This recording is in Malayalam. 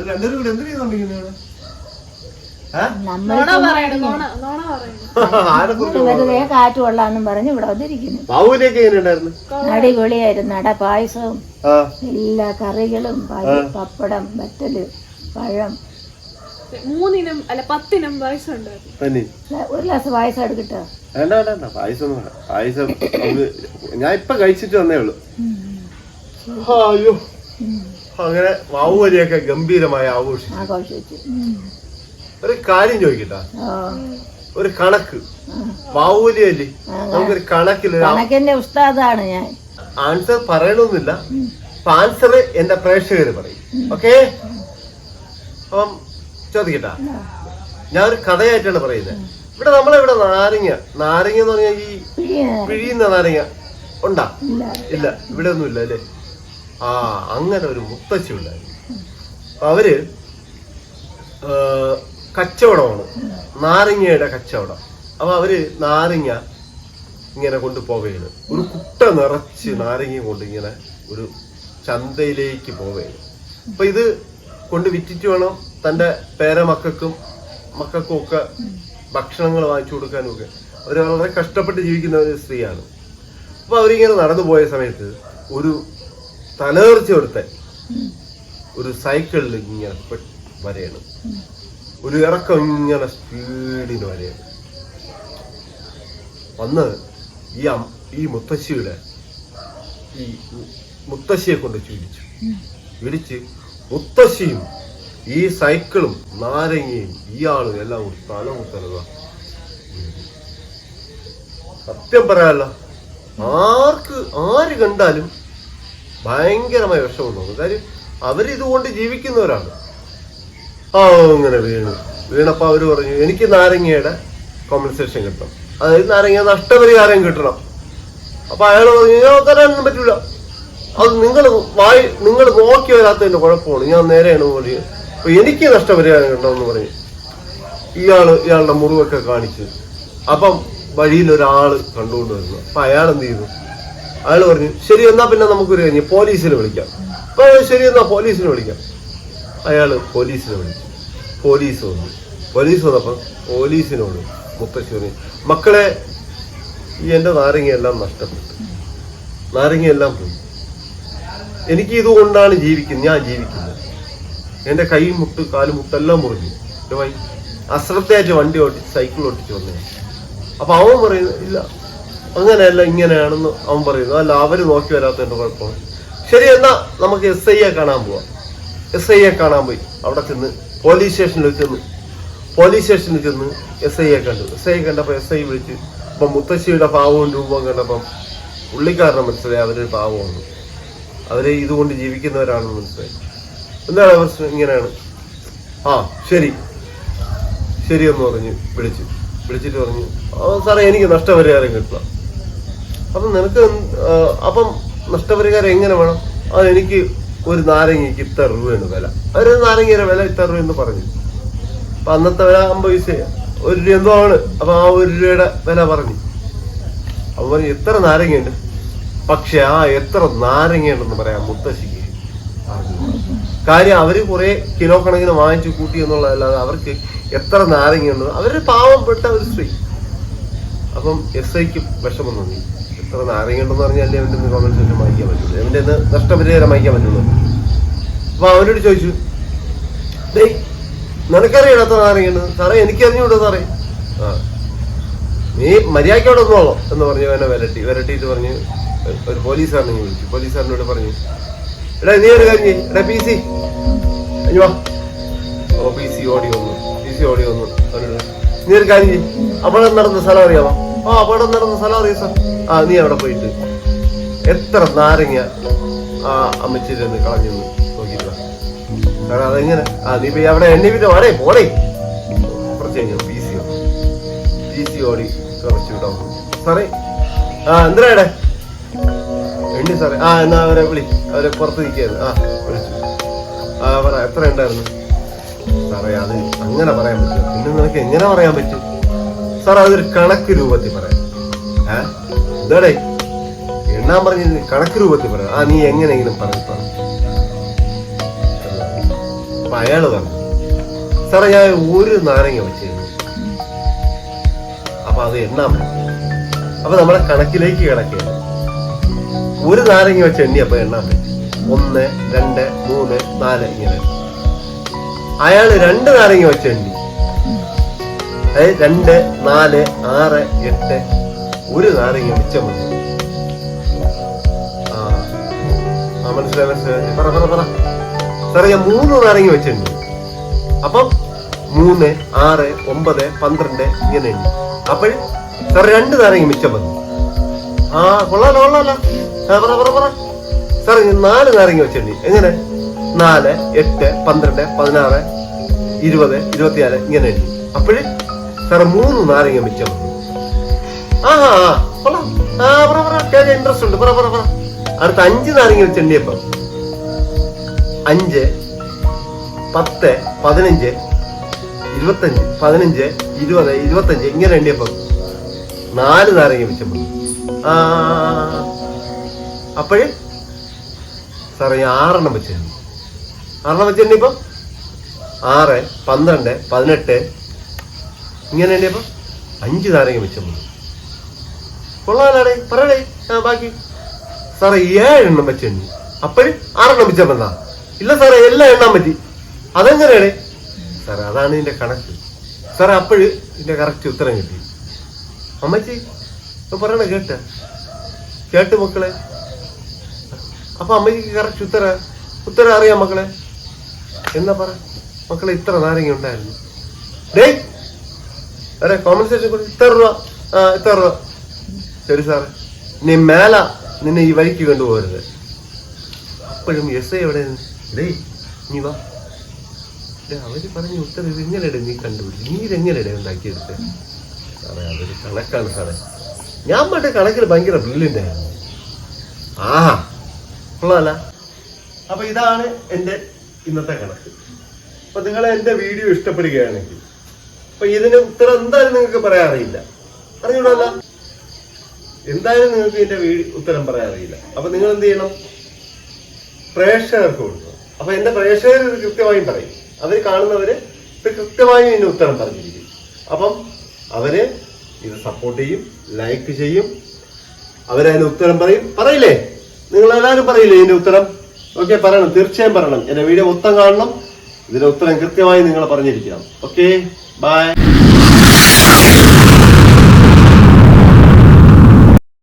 രണ്ടുപേരും കൂടെ എന്ത് ചെയ്യുന്നുണ്ടെങ്കിൽ വെറുതെ കാറ്റ് കൊള്ളാന്നും പറഞ്ഞ് ഇവിടെ വന്നിരിക്കുന്നു. ബാബുവിനൊക്കെ എങ്ങനെയുണ്ടായിരുന്നു? അടിപൊളിയായിരുന്നു. അട പായസവും എല്ലാ കറികളും, പപ്പടം, വറ്റല്, പഴം, 10 ഇനം പായസം ഉണ്ടായിരുന്നു. ഒരു ഗ്ലാസ് പായസം എടുക്കട്ടോ? വേണ്ട വേണ്ട പായസം വേണ്ട. പായസം ഞാൻ ഇപ്പൊ കഴിച്ചിട്ട് വന്നേ ഉള്ളു. അയ്യോ, അങ്ങനെ വാവുവലിയൊക്കെ ഗംഭീരമായി ആഘോഷിച്ചു. ഒരു കാര്യം ചോദിക്കട്ടാ, ഒരു കണക്ക് വാവുവലിയല്ലേ, നമുക്കൊരു കണക്കിന്റെ ഉസ്താദാണ് ഞാൻ. ആൻസർ പറയണമെന്നില്ല, ആൻസർ എന്റെ പ്രേക്ഷകര് പറയും. ഓക്കെ, അപ്പം ചോദിക്കട്ടാ, ഞാൻ ഒരു കഥയായിട്ടാണ് പറയുന്നത്. ഇവിടെ നമ്മളിവിടെ നാരങ്ങ എന്ന് പറഞ്ഞാൽ ഈ പിഴിയുന്ന നാരങ്ങ ഉണ്ടാ? ഇല്ല, ഇവിടെ ഒന്നും ഇല്ല അല്ലേ? അങ്ങനെ ഒരു മുത്തശ്ശി ഉണ്ടായിരുന്നു. അവര് കച്ചവടമാണ്, നാരങ്ങയുടെ കച്ചവടം. അപ്പൊ അവര് നാരങ്ങ ഇങ്ങനെ കൊണ്ടുപോവുകയാണ്. ഒരു കുട്ട നിറച്ച് നാരങ്ങ കൊണ്ട് ഇങ്ങനെ ഒരു ചന്തയിലേക്ക് പോവുകയാണ്. അപ്പൊ ഇത് കൊണ്ട് വിറ്റിട്ട് വേണം തന്റെ പേരമക്കൾക്കും ഒക്കെ ഭക്ഷണങ്ങൾ വാങ്ങിച്ചു കൊടുക്കാനും ഒക്കെ. അവര് വളരെ കഷ്ടപ്പെട്ട് ജീവിക്കുന്ന ഒരു സ്ത്രീയാണ്. അപ്പൊ അവരിങ്ങനെ നടന്നു പോയ സമയത്ത് ഒരു തലേർച്ച ഒരുത്തൻ ഒരു സൈക്കിളിൽ ഇങ്ങനെ വരെയാണ്, ഒരു ഇറക്കം ഇങ്ങനെ സ്പീഡിന് വരെയാണ് വന്ന് ഈ മുത്തശ്ശിയെ കൊണ്ട് ഇടിച്ച് മുത്തശ്ശിയും ഈ സൈക്കിളും നാരങ്ങയും ഇയാളും എല്ലാം കൂടി തലമുത്തലതാ. സത്യം പറയാമല്ലോ, ആര് കണ്ടാലും ഭയങ്കരമായ വിഷമം തോന്നും. കാര്യം അവരിതുകൊണ്ട് ജീവിക്കുന്നവരാണ്. അങ്ങനെ വീണപ്പോ അവര് പറഞ്ഞു, എനിക്ക് നാരങ്ങയുടെ കോമ്പൻസേഷൻ കിട്ടണം, അതായത് നാരങ്ങ നഷ്ടപരിഹാരം കിട്ടണം. അപ്പൊ അയാൾ പറഞ്ഞു, ഞാൻ തരാനൊന്നും പറ്റൂല, അത് നിങ്ങൾ നോക്കി വരാത്തതിന്റെ കുഴപ്പമാണ്, ഞാൻ നേരെയാണ് പോയി, അപ്പൊ എനിക്ക് നഷ്ടപരിഹാരം കിട്ടണമെന്ന് പറഞ്ഞു. ഇയാളുടെ മുറിവൊക്കെ കാണിച്ചു. അപ്പം വഴിയിൽ ഒരാള് കണ്ടുകൊണ്ട് വരുന്നു. അപ്പൊ അയാൾ എന്ത് ചെയ്തു? അയാൾ പറഞ്ഞു, ശരി എന്നാ പിന്നെ നമുക്കൊരു കഴിഞ്ഞ് പോലീസിനെ വിളിക്കാം. അപ്പൊ ശരി എന്നാ പോലീസിനെ വിളിക്കാം. അയാള് പോലീസിനെ വിളിച്ചു. പോലീസ് വന്നപ്പോ പോലീസിനോട് മുത്തശ്ശി പറഞ്ഞു, മക്കളെ, എന്റെ നാരങ്ങയെല്ലാം നഷ്ടപ്പെട്ടു, നാരങ്ങയെല്ലാം പോയി, എനിക്ക് ഇതുകൊണ്ടാണ് ഞാൻ ജീവിക്കുന്നത്. എന്റെ കൈ മുട്ട് കാലുമുട്ടെല്ലാം മുറിഞ്ഞു. അശ്രദ്ധയായിട്ട് വണ്ടി സൈക്കിൾ ഓട്ടിച്ച് വന്നേ. അപ്പൊ അവൻ പറയുന്നു, ഇല്ല അങ്ങനെയല്ല ഇങ്ങനെയാണെന്ന് അവൻ പറയുന്നു. അല്ല, അവര് നോക്കി വരാത്തതിന്റെ കുഴപ്പമാണ്. ശരി എന്നാ നമുക്ക് SI കാണാൻ പോവാം. SI കാണാൻ പോയി. അവിടെ ചെന്ന് പോലീസ് സ്റ്റേഷനിൽ ചെന്ന് SI കണ്ടു. SI കണ്ടപ്പോ SI വിളിച്ച്, അപ്പൊ മുത്തശ്ശിയുടെ പാവവും രൂപവും കണ്ടപ്പം പുള്ളിക്കാരനെ മനസ്സിലായി അവരൊരു പാവമാണ്, അവരെ ഇതുകൊണ്ട് ജീവിക്കുന്നവരാണെന്ന് മനസ്സിലായി. എന്താണ് പ്രശ്നം? ഇങ്ങനെയാണ്. ശരി എന്ന് പറഞ്ഞ് വിളിച്ചിട്ട് പറഞ്ഞു, സാറേ എനിക്ക് നഷ്ടപരിഹാരം കിട്ടണം. അപ്പം നഷ്ടപരിഹാരം എങ്ങനെ വേണം? എനിക്ക് ഒരു നാരങ്ങയ്ക്ക് ഇത്ര രൂപയാണ് വില, ഒരു നാരങ്ങയുടെ വില ഇത്ര രൂപ എന്ന് പറഞ്ഞു. അപ്പൊ അന്നത്തെ വില 50 പൈസ, 1 രൂപ എന്തോ ആണ്. അപ്പൊ ആ 1 രൂപയുടെ വില പറഞ്ഞു. അപ്പൊ പറഞ്ഞു, എത്ര നാരങ്ങയുണ്ട്? പക്ഷെ എത്ര നാരങ്ങയുണ്ടെന്ന് പറയാം മുത്തശ്ശിക്ക് കാര്യം. അവര് കുറെ കിലോ കണക്കിന് വാങ്ങിച്ചു കൂട്ടി എന്നുള്ളതല്ലാതെ അവർക്ക് എത്ര നാരങ്ങയുണ്ട്. അവര് പാവപ്പെട്ട ഒരു സ്ത്രീ. അപ്പം SIക്ക് വിഷമം തോന്നി. എത്ര നാരങ്ങയുണ്ടെന്ന് പറഞ്ഞാലേ അവന്റെ കോമ്പൻസേഷൻ വാങ്ങിക്കാൻ പറ്റുള്ളൂ, അവന്റെ നഷ്ടപരിഹാരം വാങ്ങിക്കാൻ പറ്റുള്ളൂ. അപ്പൊ അവരോട് ചോദിച്ചു, നിനക്കറിയണം എത്ര നാരങ്ങയുണ്ട്? സാറേ എനിക്കറിഞ്ഞൂടോ സാറേ. നീ മര്യാദയ്ക്കോടെ ഒന്നോളോ എന്ന് പറഞ്ഞു. അവനെ വിരട്ടിയിട്ട് പറഞ്ഞു, ഒരു പോലീസുകാരനെ വിളിച്ചു. പോലീസുകാരനോട് പറഞ്ഞു, എടാ നീ ഒരു കാര്യം, എടാ PC വാ. PC ഓടി വന്നു. നീ ഒരു കാര്യം ചെയ്യും, അപകടം നടന്ന സ്ഥലം അറിയാമോ? അപകടം നടന്ന സ്ഥലം അറിയാം സാർ. നീ അവിടെ പോയിട്ട് എത്ര നാരങ്ങ അമ്മച്ചിരുന്ന് കളഞ്ഞു നോക്കിയിട്ട് കാരണം അതെങ്ങനെ? നീ പോയി അവിടെ എണ്ണിപ്പിട്ട് പോടേ. കുറച്ച് കഴിഞ്ഞു PC ഓടി കുറച്ച് വിടാൻ സാറേ. എന്തിനാടെ എണ്ണി സാറേ? എന്നാ അവരെ അവരെ പുറത്ത് നിൽക്കായിരുന്നു. വിളിച്ചു. പറ എത്ര ഉണ്ടായിരുന്നു സാറേ? അത് അങ്ങനെ പറയാൻ പറ്റും. പിന്നെ നിനക്ക് എങ്ങനെ പറയാൻ പറ്റും സാർ? അതൊരു കണക്ക് രൂപത്തിൽ പറയാം. എന്താടേ എണ്ണാൻ പറഞ്ഞ കണക്ക് രൂപത്തിൽ പറയാം. നീ എങ്ങനെയെങ്കിലും പറഞ്ഞു അപ്പൊ അയാള് പറഞ്ഞു, സാറേ ഞാൻ ഒരു നാരങ്ങ വെച്ചിരുന്നു. അപ്പൊ അത് എണ്ണാൻ പറ്റും. അപ്പൊ നമ്മളെ കണക്കിലേക്ക് കിടക്കുകയാണ്. ഒരു നാരങ്ങ വെച്ച് എണ്ണി അപ്പൊ എണ്ണാൻ പറ്റും. 1, 2, 3, 4 ഇങ്ങനെ. അയാള് 2 നാരങ്ങ വെച്ച് എണ്ണി. 2, 4, 6, 8 ഒരു നാരങ്ങ മിച്ചം വന്നു. മനസ്സിലായി. പറ സാറേ ഞാൻ 3 നാരങ്ങ വെച്ചെണ്ണി. അപ്പം 3, 6, 9, 12 ഇങ്ങനെ എണ്ണി. അപ്പോൾ സാറേ 2 നാരങ്ങ മിച്ചം വന്നു. കൊള്ളാലോ. പറ സാറേ ഞാൻ 4 നാരങ്ങ വെച്ചെണ്ണി. എങ്ങനെ? 4, 8, 12, 16, 20, 24 ഇങ്ങനെ എണ്ണി. അപ്പോഴ് സാറേ 3 നാരങ്ങ മിച്ചം വന്നു. കൊള്ളാം. കേൾക്കാൻ ഇൻട്രസ്റ്റ് ഉണ്ട്. പറ. അടുത്ത 5 നാരങ്ങ വെച്ച് എണ്ണിയപ്പം 5, 10, 15, 25, 15, 20, 25 ഇങ്ങനെ എണ്ണിയപ്പം 4 നാരങ്ങ മിച്ചം വന്നു. അപ്പോഴ് സാറേ ഞാൻ 6 വെച്ച് എണ്ണി. 6 വെച്ച് എണ്ണിയപ്പം 6, 12, 18 ഇങ്ങനെ എണ്ണിയപ്പം 5 നാരങ്ങ മിച്ചം വന്നു. കൊള്ളാലാടേ. പറയടേ ബാക്കി. സാറേ 7 വെച്ച് എണ്ണി. അപ്പോഴും 6 മിച്ചം വന്നാ? ഇല്ല സാറേ എല്ലാം എണ്ണാൻ പറ്റി. അതെങ്ങനെയാണേ? സാറേ അതാണ് ഇതിന്റെ കണക്ക്. സാറേ അപ്പോഴ് ഇതിന്റെ കറക്റ്റ് ഉത്തരം കിട്ടി. അമ്മച്ചി പറയണ കേട്ട് മക്കളെ. അപ്പൊ അമ്മച്ചിക്ക് കറക്റ്റ് ഉത്തരം അറിയാം മക്കളെ. എന്നാ പറ മക്കളെ, ഇത്ര നാരങ്ങ ഉണ്ടായിരുന്നു. ഡേ അരെ കോമൺ സെക്ഷൻ കൂടി ഇത്ര രൂപ. ഇത്ര രൂപ. ശരി സാറേ, നീ മേല നിന്നെ ഈ വഴിക്ക് കൊണ്ടുപോകരുത്. അപ്പോഴും എസ് ഐ എവിടെ? ഡേ നീ വാ. അവര് പറഞ്ഞ ഉത്തരം ഇതെങ്ങനെയാണ് നീ കണ്ടുപിടിച്ചു? നീ ഇതെങ്ങനെയാണ് ഉണ്ടാക്കിയെടുത്ത്? സാറേ അതൊരു കണക്കാണ് സാറേ. ഞാൻ മറ്റേ കണക്കിൽ ഭയങ്കര ബ്രില്യൻ്റ് ആയിരുന്നു. കൊള്ളാല. അപ്പൊ ഇതാണ് എന്റെ ഇന്നത്തെ കണക്ക്. അപ്പൊ നിങ്ങൾ എന്റെ വീഡിയോ ഇഷ്ടപ്പെടുകയാണെങ്കിൽ അപ്പൊ ഇതിന് ഉത്തരം എന്തായാലും നിങ്ങൾക്ക് പറയാൻ അറിയില്ല. അറിഞ്ഞൂടല്ല, എന്തായാലും നിങ്ങൾക്ക് ഇതിന്റെ ഉത്തരം പറയാൻ അറിയില്ല. അപ്പൊ നിങ്ങൾ എന്ത് ചെയ്യണം? പ്രേക്ഷകർക്ക് കൊടുക്കണം. അപ്പൊ എന്റെ പ്രേക്ഷകർ ഇത് കൃത്യമായും പറയും. അവര് കാണുന്നവര് ഇത് കൃത്യമായും ഇതിന്റെ ഉത്തരം പറഞ്ഞിരിക്കും. അപ്പം അവര് ഇത് സപ്പോർട്ട് ചെയ്യും, ലൈക്ക് ചെയ്യും, അവരതിന്റെ ഉത്തരം പറയില്ലേ? നിങ്ങൾ എല്ലാവരും പറയില്ലേ ഇതിന്റെ ഉത്തരം? ഓക്കെ, പറയണം, തീർച്ചയായും പറയണം. എന്റെ വീഡിയോ മൊത്തം കാണണം. ഇതിന്റെ ഉത്തരം കൃത്യമായി നിങ്ങൾ പറഞ്ഞിരിക്കണം. Okay, by.